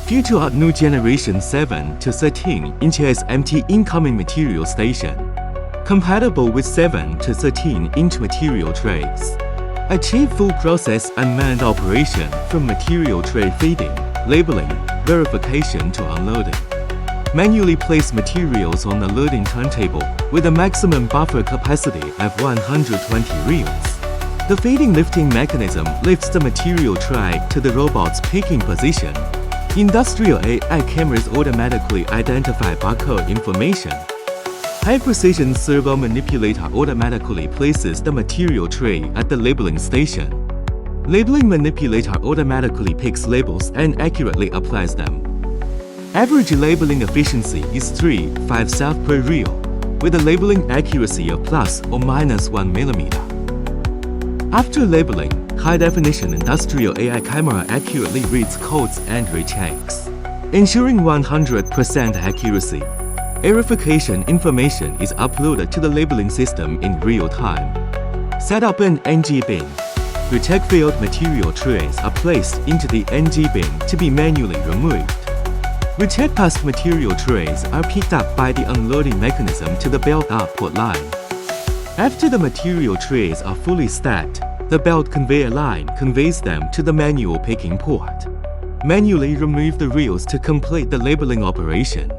Feature a new generation 7 to 13-inch SMT incoming material station, compatible with 7 to 13-inch material trays. Achieve full process unmanned operation from material tray feeding, labeling, verification to unloading. Manually place materials on the loading turntable with a maximum buffer capacity of 120 reels. The feeding lifting mechanism lifts the material tray to the robot's picking position. Industrial AI cameras automatically identify barcode information. High-precision servo manipulator automatically places the material tray at the labeling station. Labeling manipulator automatically picks labels and accurately applies them. Average labeling efficiency is 3-5 cells per reel, with a labeling accuracy of plus or minus 1 millimeter. After labeling, high-definition industrial AI camera accurately reads codes and rechecks, ensuring 100% accuracy. Verification information is uploaded to the labeling system in real time. Set up an NG bin. Reject failed material trays are placed into the NG bin to be manually removed. Reject passed material trays are picked up by the unloading mechanism to the belt output line. After the material trays are fully stacked, the belt conveyor line conveys them to the manual picking port. Manually remove the reels to complete the labeling operation.